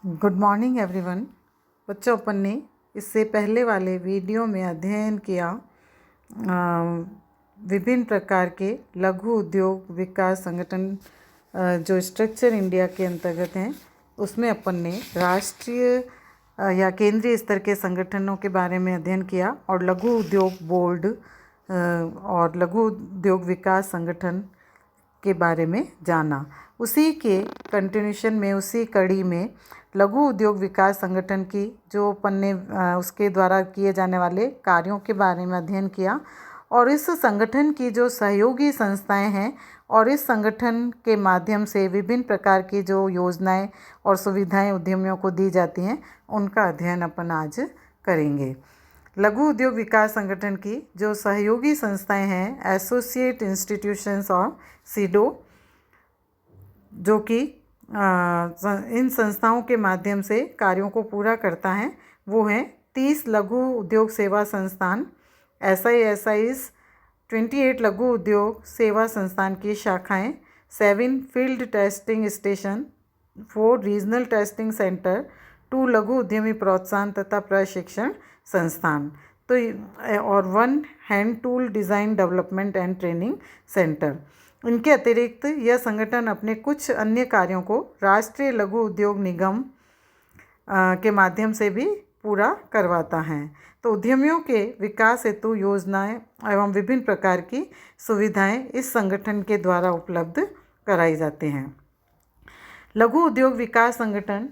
Good morning everyone. बच्चों, अपन ने इससे पहले वाले वीडियो में अध्ययन किया विभिन्न प्रकार के लघु उद्योग विकास संगठन जो स्ट्रक्चर इंडिया के अंतर्गत हैं। उसमें अपन ने राष्ट्रीय या केंद्रीय स्तर के संगठनों के बारे में अध्ययन किया और लघु उद्योग बोर्ड और लघु उद्योग विकास संगठन के बारे में जाना। उसी के कंटिन्यूशन में, उसी कड़ी में लघु उद्योग विकास संगठन की जो अपन ने उसके द्वारा किए जाने वाले कार्यों के बारे में अध्ययन किया और इस संगठन की जो सहयोगी संस्थाएं हैं और इस संगठन के माध्यम से विभिन्न प्रकार की जो योजनाएं और सुविधाएं उद्यमियों को दी जाती हैं, उनका अध्ययन अपन आज करेंगे। लघु उद्योग विकास संगठन की जो सहयोगी संस्थाएं हैं, एसोसिएट इंस्टीट्यूशंस और सीडो, जो कि इन संस्थाओं के माध्यम से कार्यों को पूरा करता है, वो हैं 30 लघु उद्योग सेवा संस्थान, SISIs, 28 लघु उद्योग सेवा संस्थान की शाखाएं, 7 field testing station, 4 regional testing centre, 2 लघु उद्यमी प्रोत्साहन तथा प्रशिक्षण संस्थान और 1 hand tool design development and training centre. इनके अतिरिक्त यह संगठन अपने कुछ अन्य कार्यों को राष्ट्रीय लघु उद्योग निगम के माध्यम से भी पूरा करवाता है। तो उद्यमियों के विकास हेतु योजनाएं एवं विभिन्न प्रकार की सुविधाएं इस संगठन के द्वारा उपलब्ध कराई जाते हैं। लघु उद्योग विकास संगठन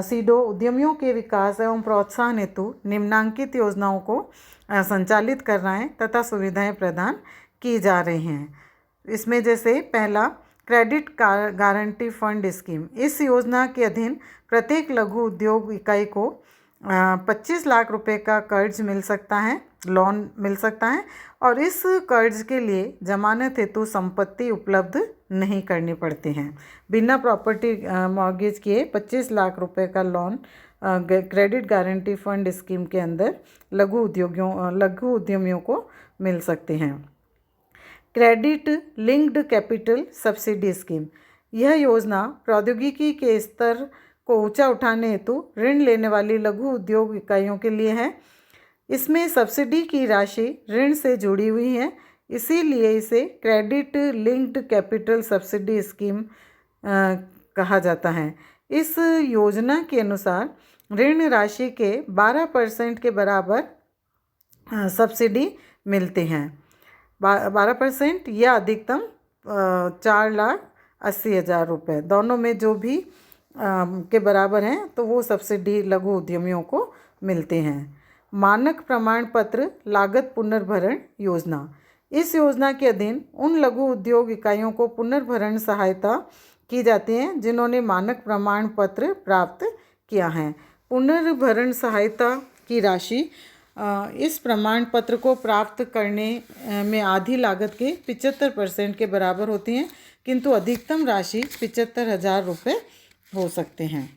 सीडो उद्यमियों के विकास एवं प्रोत्साहन हेतु निम्नांकित योजनाओं को संचालित कर रहा है तथा सुविधाएं प्रदान की जा रही हैं। इसमें जैसे पहला, क्रेडिट गारंटी फंड स्कीम। इस योजना के अधीन प्रत्येक लघु उद्योग इकाई को 25 लाख रुपए का कर्ज मिल सकता है, लोन मिल सकता है और इस कर्ज के लिए जमानत हेतु संपत्ति उपलब्ध नहीं करनी पड़ती हैं। बिना प्रॉपर्टी मॉर्गेज किए 25 लाख रुपए का loan credit guarantee fund scheme के अंदर लघु उद्यमियों को मिल सकते हैं। Credit linked capital subsidy scheme. यह योजना प्रौद्योगिकी के स्तर को ऊंचा उठाने हेतु ऋण लेने वाली लघु उद्योग इकाइयों के लिए है। इसमें सब्सिडी की राशि ऋण से जुड़ी हुई है, इसीलिए इसे credit linked capital subsidy scheme कहा जाता है। इस योजना के अनुसार ऋण राशि के 12% के बराबर सब्सिडी मिलते हैं। 12% या अधिकतम 4,80,000 रुपये, दोनों में जो भी के बराबर हैं तो वो सब्सिडी लघु उद्यमियों को मिलते हैं। मानक प्रमाण पत्र लागत पुनर्भरण योजना। इस योजना के अधीन उन लघु उद्योग इकाइयों को पुनर्भरण सहायता की जाती है जिन्होंने मानक प्रमाण पत्र प्राप्त किया है। पुनर्भरण सहायता की राशि इस प्रमाण पत्र को प्राप्त करने में आधी लागत के 75% के बराबर होती हैं, किंतु अधिकतम राशि 75,000 रुपये हो सकते हैं।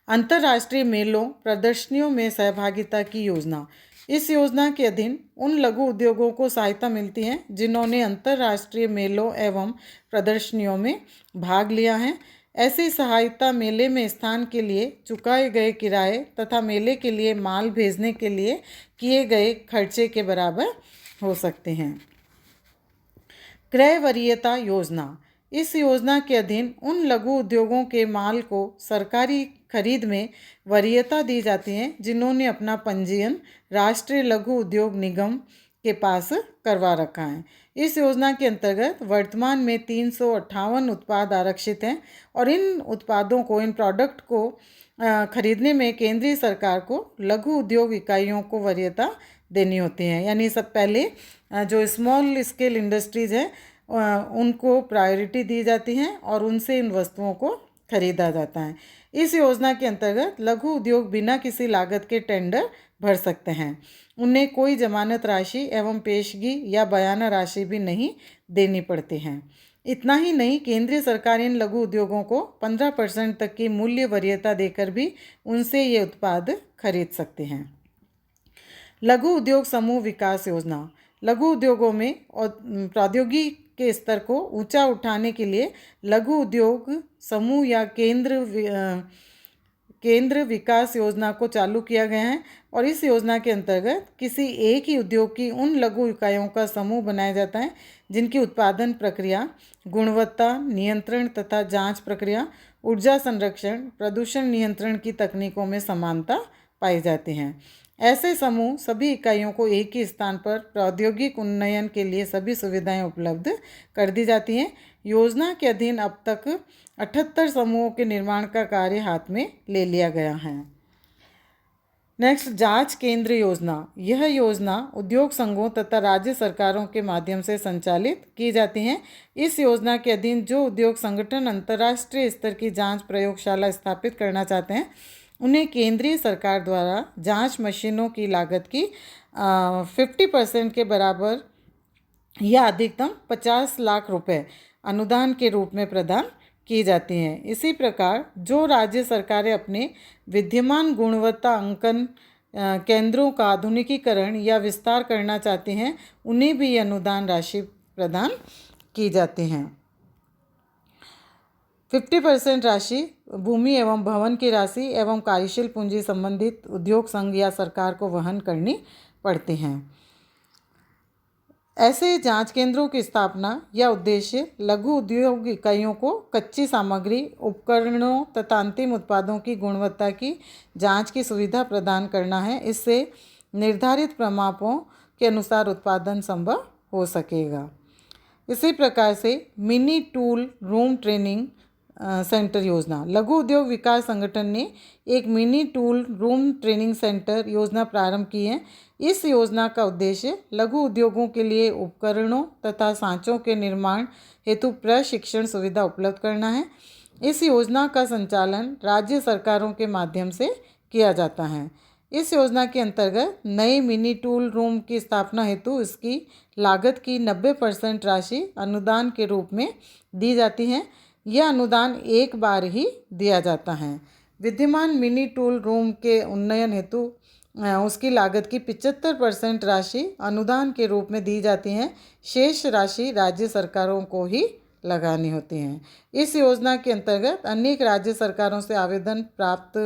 अंतर्राष्ट्रीय मेलों प्रदर्शनियों में सहभागिता की योजना। इस योजना के अधीन उन लघु उद्योगों को सहायता मिलती है जिन्होंने अंतर्राष्ट्रीय मेलों एवं प्रदर्शनियों में भाग लिया है। ऐसी सहायता मेले में स्थान के लिए चुकाए गए किराए तथा मेले के लिए माल भेजने के लिए किए गए खर्चे के बराबर हो सकते हैं। क्रय वरीयता योजना। इस योजना के अधीन उन लघु उद्योगों के माल को सरकारी खरीद में वरीयता दी जाती है जिन्होंने अपना पंजीयन राष्ट्रीय लघु उद्योग निगम के पास करवा रखा है। इस योजना के अंतर्गत वर्तमान में 358 उत्पाद आरक्षित हैं और इन उत्पादों को, इन प्रोडक्ट को खरीदने में केंद्रीय सरकार को लघु उद्योग इकाइयों को वरीयता देनी होती है। यानी सब पहले जो स्मॉल स्केल इंडस्ट्रीज़ है उनको प्रायोरिटी दी जाती है और उनसे इन वस्तुओं को खरीदा जाता है। इस योजना के अंतर्गत लघु उद्योग बिना किसी लागत के टेंडर भर सकते हैं। उन्हें कोई जमानत राशि एवं पेशगी या बयाना राशि भी नहीं देनी पड़ती है। इतना ही नहीं, केंद्रीय सरकार इन लघु उद्योगों को 15% तक की मूल्य वरीयता देकर भी उनसे ये उत्पाद खरीद सकते हैं। लघु उद्योग समूह विकास योजना। लघु उद्योगों में प्रौद्योगिकी के स्तर को ऊंचा उठाने के लिए लघु उद्योग समूह या केंद्र विकास योजना को चालू किया गया है। और इस योजना के अंतर्गत किसी एक ही उद्योग की उन लघु इकाइयों का समूह बनाया जाता है जिनकी उत्पादन प्रक्रिया, गुणवत्ता नियंत्रण तथा जांच प्रक्रिया, ऊर्जा संरक्षण, प्रदूषण नियंत्रण की तकनीकों में समानता पाई जाती हैं। ऐसे समूह सभी इकाइयों को एक ही स्थान पर प्रौद्योगिक उन्नयन के लिए सभी सुविधाएं उपलब्ध कर दी जाती हैं। योजना के अधीन अब तक 78 समूहों के निर्माण का कार्य हाथ में ले लिया गया है। नेक्स्ट, जांच केंद्र योजना। यह योजना उद्योग संघों तथा राज्य सरकारों के माध्यम से संचालित की जाती है। इस योजना के अधीन जो उद्योग संगठन अंतर्राष्ट्रीय स्तर की जांच प्रयोगशाला स्थापित करना चाहते हैं उन्हें केंद्रीय सरकार द्वारा जांच मशीनों की लागत की 50% के बराबर या अधिकतम 50 लाख रुपए अनुदान के रूप में प्रदान की जाती हैं। इसी प्रकार जो राज्य सरकारें अपने विद्यमान गुणवत्ता अंकन केंद्रों का आधुनिकीकरण या विस्तार करना चाहती हैं उन्हें भी अनुदान राशि प्रदान की जाती हैं। 50% राशि भूमि एवं भवन की राशि एवं कार्यशील पूंजी संबंधित उद्योग संघ या सरकार को वहन करनी पड़ती हैं। ऐसे जांच केंद्रों की स्थापना या उद्देश्य लघु उद्योग इकाइयों को कच्ची सामग्री, उपकरणों तथा अंतिम उत्पादों की गुणवत्ता की जांच की सुविधा प्रदान करना है। इससे निर्धारित प्रमापों के अनुसार उत्पादन संभव हो सकेगा। इसी प्रकार से mini tool room training centre योजना। लघु उद्योग विकास संगठन ने एक mini tool room training centre योजना प्रारंभ की है। इस योजना का उद्देश्य लघु उद्योगों के लिए उपकरणों तथा सांचों के निर्माण हेतु प्रशिक्षण सुविधा उपलब्ध करना है। इस योजना का संचालन राज्य सरकारों के माध्यम से किया जाता है। इस योजना के अंतर्गत नए मिनी टूल रूम की स्थापना हेतु इसकी लागत की 90% राशि अनुदान के रूप में दी जाती है। यह अनुदान एक बार ही दिया जाता है। विद्यमान मिनी टूल रूम के उन्नयन हेतु उसकी लागत की 75% राशि अनुदान के रूप में दी जाती है। शेष राशि राज्य सरकारों को ही लगानी होती हैं। इस योजना के अंतर्गत अनेक राज्य सरकारों से आवेदन प्राप्त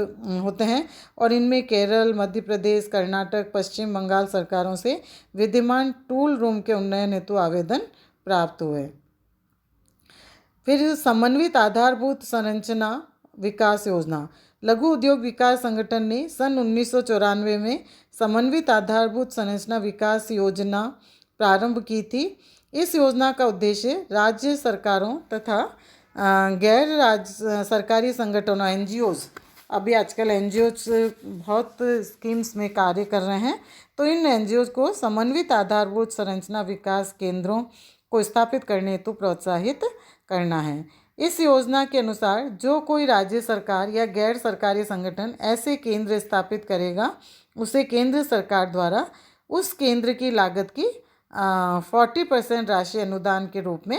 होते हैं और इनमें केरल, मध्य प्रदेश, कर्नाटक, पश्चिम बंगाल सरकारों से विद्यमान टूल रूम के उन्नयन हेतु आवेदन प्राप्त हुए। फिर समन्वित आधारभूत संरचना विकास योजना। लघु उद्योग विकास संगठन ने सन 1994 में समन्वित आधारभूत संरचना विकास योजना प्रारंभ की थी। इस योजना का उद्देश्य राज्य सरकारों तथा गैर राज्य सरकारी संगठनों NGOs, अभी आजकल NGOs बहुत स्कीम्स में कार्य कर रहे हैं, तो इन NGOs को समन्वित आधारभूत संरचना विकास केंद्रों को स्थापित करने हेतु प्रोत्साहित करना है। इस योजना के अनुसार जो कोई राज्य सरकार या गैर सरकारी संगठन ऐसे केंद्र स्थापित करेगा उसे केंद्र सरकार द्वारा उस केंद्र की लागत की 40% राशि अनुदान के रूप में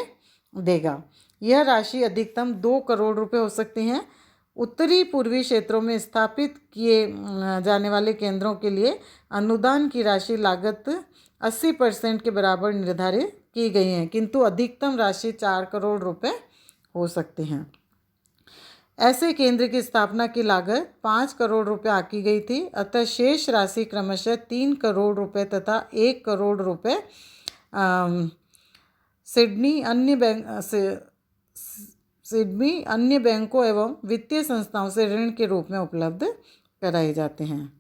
देगा। यह राशि अधिकतम 2 करोड़ रुपए हो सकती हैं। उत्तरी पूर्वी क्षेत्रों में स्थापित किए जाने वाले केंद्रों के लिए अनुदान की राशि लागत 80% के बराबर निर्धारित की गई हैं, किंतु अधिकतम राशि 4 करोड़ रुपए हो सकते हैं। ऐसे केंद्र की स्थापना की लागत 5 करोड़ रुपए आकी गई थी, अतः शेष राशि क्रमशः 3 करोड़ रुपए तथा 1 करोड़ रुपए सिडनी अन्य बैंकों एवं वित्तीय संस्थाओं से ऋण के रूप में उपलब्ध कराए जाते हैं।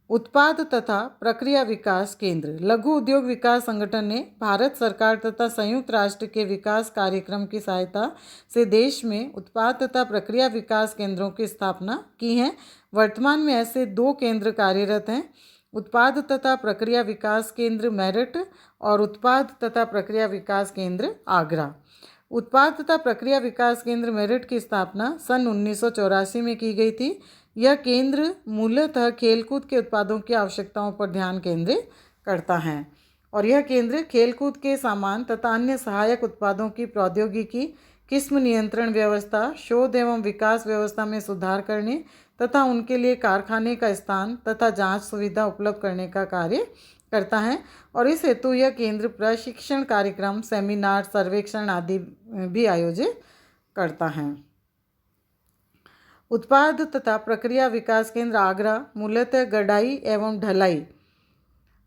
उत्पाद तथा प्रक्रिया विकास केंद्र। लघु उद्योग विकास संगठन ने भारत सरकार तथा संयुक्त राष्ट्र के विकास कार्यक्रम की सहायता से देश में उत्पाद तथा प्रक्रिया विकास केंद्रों की स्थापना की है। वर्तमान में ऐसे 2 केंद्र कार्यरत हैं, उत्पाद तथा प्रक्रिया विकास केंद्र मेरठ और उत्पाद तथा प्रक्रिया विकास केंद्र आगरा। उत्पाद तथा प्रक्रिया विकास केंद्र मेरठ की स्थापना सन 1984 में की गई थी। यह केंद्र मूलतः खेलकूद के उत्पादों की आवश्यकताओं पर ध्यान केंद्रित करता है और यह केंद्र खेलकूद के सामान तथा अन्य सहायक उत्पादों की प्रौद्योगिकी, किस्म नियंत्रण व्यवस्था, शोध एवं विकास व्यवस्था में सुधार करने तथा उनके लिए कारखाने का स्थान तथा जांच सुविधा उपलब्ध करने का कार्य करता है और इस हेतु यह केंद्र प्रशिक्षण कार्यक्रम, सेमिनार, सर्वेक्षण आदि भी आयोजित करता है। उत्पाद तथा प्रक्रिया विकास केंद्र आगरा मूलतः गढ़ाई एवं ढलाई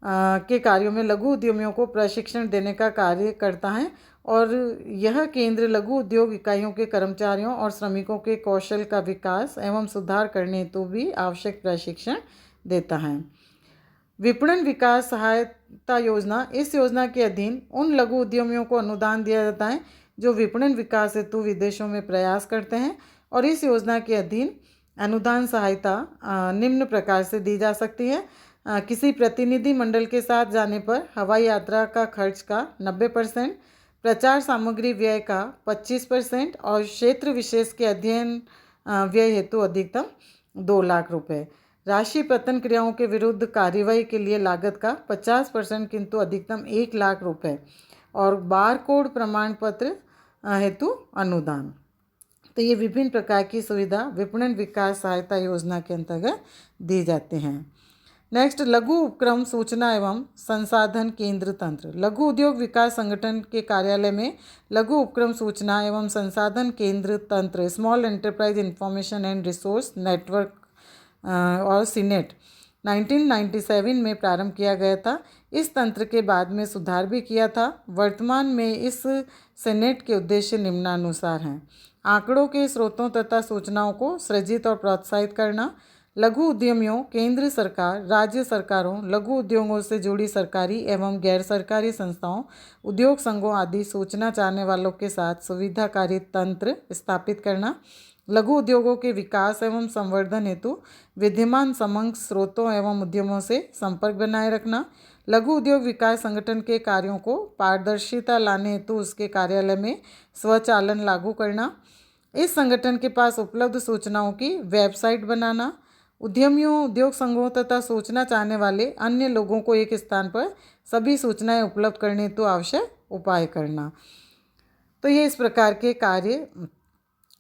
के कार्यों में लघु उद्यमियों को प्रशिक्षण देने का कार्य करता है और यह केंद्र लघु उद्योग इकाइयों के कर्मचारियों और श्रमिकों के कौशल का विकास एवं सुधार करने हेतु भी आवश्यक प्रशिक्षण देता है। विपणन विकास सहायता योजना, इस योजना के अधीन उन लघु उद्यमियों को अनुदान दिया जाता है जो विपणन विकास हेतु विदेशों में प्रयास करते हैं और इस योजना के अधीन अनुदान सहायता निम्न प्रकार से दी जा सकती है। किसी प्रतिनिधि मंडल के साथ जाने पर हवाई यात्रा का खर्च का 90%, प्रचार सामग्री व्यय का 25% और क्षेत्र विशेष के अध्ययन व्यय हेतु अधिकतम 2 लाख रुपए। राशि पतन क्रियाओं के विरुद्ध कार्यवाही के लिए लागत का 50% किंतु अधिकतम 1 लाख रुपए और बारकोड प्रमाण पत्र हेतु अनुदान। तो ये विभिन्न प्रकार की सुविधा विपणन विकास सहायता योजना के अंतर्गत दी जाती हैं। नेक्स्ट, लघु उपक्रम सूचना एवं संसाधन केंद्र तंत्र। लघु उद्योग विकास संगठन के कार्यालय में लघु उपक्रम सूचना एवं संसाधन केंद्र तंत्र, small enterprise information and resource network और सीनेट 1997 में प्रारंभ किया गया था। इस तंत्र के बाद में सुधार भी किया था। वर्तमान में इस सीनेट के उद्देश्य निम्नानुसार हैं: आंकड़ों के स्रोतों तथा सूचनाओं को सृजित और प्रोत्साहित करना, लघु उद्यमियों, केंद्र सरकार, राज्य सरकारों, लघु उद्योगों से जुड़ी सरकारी एवं गैर सरकारी संस्थाओं, उद्योग संघों आदि सूचना चाहने वालों के साथ सुविधाकारी तंत्र स्थापित करना, लघु उद्योगों के विकास एवं संवर्धन हेतु विद्यमान समग्र स्रोतों एवं उद्यमों से संपर्क बनाए रखना, लघु उद्योग विकास संगठन के कार्यों को पारदर्शिता लाने हेतु उसके कार्यालय में स्वचालन लागू करना, इस संगठन के पास उपलब्ध सूचनाओं की वेबसाइट बनाना, उद्यमियों, उद्योग संघों तथा सूचना चाहने वाले अन्य लोगों को एक स्थान पर सभी सूचनाएं उपलब्ध करने हेतु आवश्यक उपाय करना। तो ये इस प्रकार के कार्य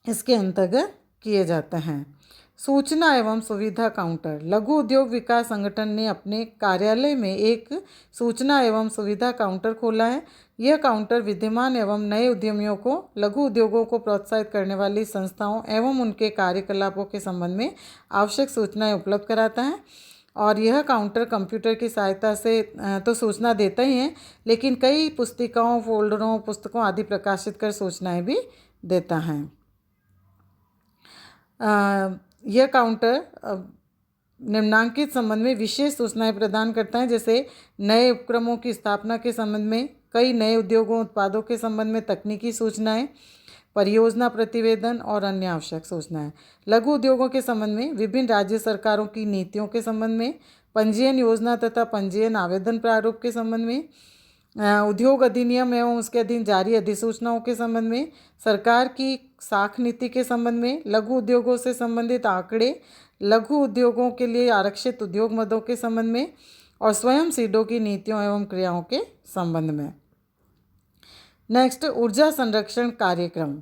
इसके अंतर्गत किए जाते हैं। सूचना एवं सुविधा काउंटर। लघु उद्योग विकास संगठन ने अपने कार्यालय में एक सूचना एवं सुविधा काउंटर खोला है। यह काउंटर विद्यमान एवं नए उद्यमियों को लघु उद्योगों को प्रोत्साहित करने वाली संस्थाओं एवं उनके कार्यकलापों के संबंध में आवश्यक सूचनाएं उपलब्ध कराता है और यह काउंटर कंप्यूटर की सहायता से तो सूचना देता ही है, लेकिन कई पुस्तिकाओं, फोल्डरों, पुस्तकों आदि प्रकाशित कर सूचनाएं भी देता है। यह काउंटर निम्नांकित संबंध में विशेष सूचनाएं प्रदान करता है, जैसे नए उपक्रमों की स्थापना के संबंध में, कई नए उद्योगों, उत्पादों के संबंध में तकनीकी सूचनाएं, परियोजना प्रतिवेदन और अन्य आवश्यक सूचनाएं। लघु उद्योगों के संबंध में विभिन्न राज्य सरकारों की नीतियों के संबंध में, पंजीयन योजना तथा पंजीयन आवेदन प्रारूप के संबंध में, उद्योग अधिनियम एवं उसके अधीन जारी अधिसूचनाओं के संबंध में, सरकार की साख नीति के संबंध में, लघु उद्योगों से संबंधित आंकड़े, लघु उद्योगों के लिए आरक्षित उद्योग मदों के संबंध में और स्वयं सीडों की नीतियों एवं क्रियाओं के संबंध में। नेक्स्ट, ऊर्जा संरक्षण कार्यक्रम।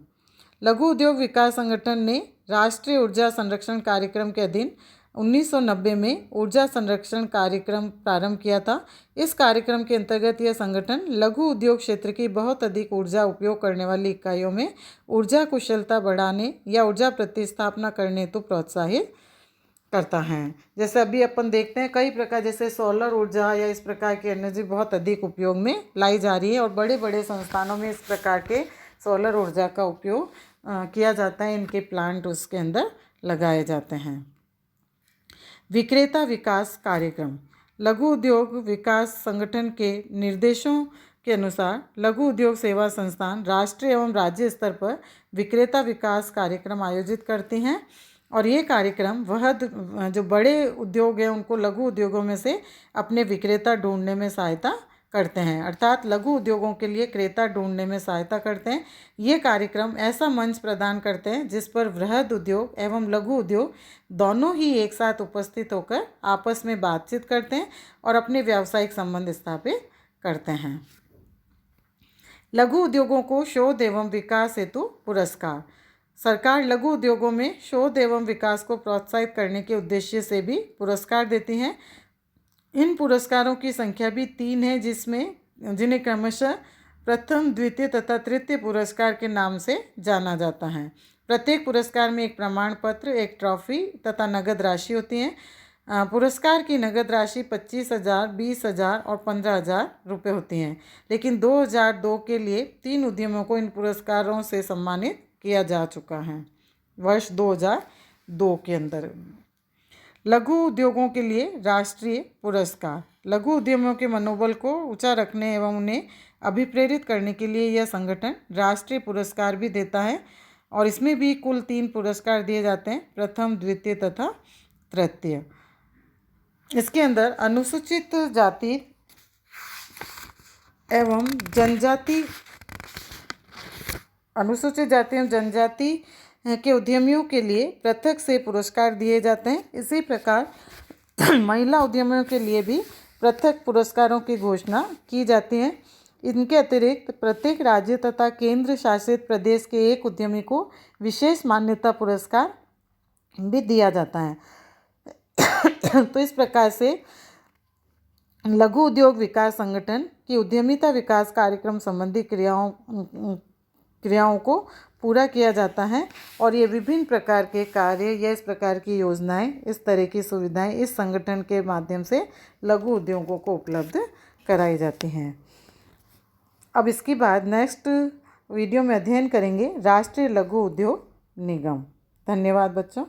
लघु उद्योग विकास संगठन ने राष्ट्रीय ऊर्जा संरक्षण कार्यक्रम के अधीन 1990 में ऊर्जा संरक्षण कार्यक्रम प्रारंभ किया था। इस कार्यक्रम के अंतर्गत यह संगठन लघु उद्योग क्षेत्र की बहुत अधिक ऊर्जा उपयोग करने वाली इकाइयों में ऊर्जा कुशलता बढ़ाने या ऊर्जा प्रतिस्थापना करने हेतु प्रोत्साहित करता है। जैसे अभी अपन देखते हैं कई प्रकार, जैसे सोलर ऊर्जा या इस प्रकार की एनर्जी बहुत अधिक उपयोग में लाई जा रही है और बड़े बड़े संस्थानों में इस प्रकार के सोलर ऊर्जा का उपयोग किया जाता है। इनके प्लांट उसके अंदर लगाए जाते हैं। विक्रेता विकास कार्यक्रम। लघु उद्योग विकास संगठन के निर्देशों के अनुसार लघु उद्योग सेवा संस्थान राष्ट्रीय एवं राज्य स्तर पर विक्रेता विकास कार्यक्रम आयोजित करती हैं और ये कार्यक्रम वह जो बड़े उद्योग हैं उनको लघु उद्योगों में से अपने विक्रेता ढूंढने में सहायता करते हैं, अर्थात लघु उद्योगों के लिए क्रेता ढूंढने में सहायता करते हैं। ये कार्यक्रम ऐसा मंच प्रदान करते हैं जिस पर वृहद उद्योग एवं लघु उद्योग दोनों ही एक साथ उपस्थित होकर आपस में बातचीत करते हैं और अपने व्यावसायिक संबंध स्थापित करते हैं। लघु उद्योगों को शोध एवं विकास हेतु पुरस्कार। सरकार लघु उद्योगों में शोध एवं विकास को प्रोत्साहित करने के उद्देश्य से भी पुरस्कार देती हैं। इन पुरस्कारों की संख्या भी 3 है, जिन्हें क्रमशः प्रथम, द्वितीय तथा तृतीय पुरस्कार के नाम से जाना जाता है। प्रत्येक पुरस्कार में एक प्रमाण पत्र, एक ट्रॉफी तथा नगद राशि होती है। पुरस्कार की नगद राशि 25,000, 20,000 और 15,000 रुपये होती हैं। लेकिन 2002 के लिए 3 उद्यमियों को इन पुरस्कारों से सम्मानित किया जा चुका है वर्ष 2002 के अंदर। लघु उद्योगों के लिए राष्ट्रीय पुरस्कार। लघु उद्यमियों के मनोबल को ऊंचा रखने एवं उन्हें अभिप्रेरित करने के लिए यह संगठन राष्ट्रीय पुरस्कार भी देता है और इसमें भी कुल 3 पुरस्कार दिए जाते हैं, प्रथम, द्वितीय तथा तृतीय। इसके अंदर अनुसूचित जाति एवं जनजाति के उद्यमियों के लिए पृथक से पुरस्कार दिए जाते हैं। इसी प्रकार महिला उद्यमियों के लिए भी पृथक पुरस्कारों की घोषणा की जाती है। इनके अतिरिक्त प्रत्येक राज्य तथा केंद्र शासित प्रदेश के एक उद्यमी को विशेष मान्यता पुरस्कार भी दिया जाता है। तो इस प्रकार से लघु उद्योग विकास संगठन की उद्यमिता विकास कार्यक्रम संबंधी क्रियाओं को पूरा किया जाता है और ये विभिन्न प्रकार के कार्य या इस प्रकार की योजनाएं, इस तरह की सुविधाएं इस संगठन के माध्यम से लघु उद्योगों को उपलब्ध कराई जाती हैं। अब इसके बाद नेक्स्ट वीडियो में अध्ययन करेंगे राष्ट्रीय लघु उद्योग निगम। धन्यवाद बच्चों।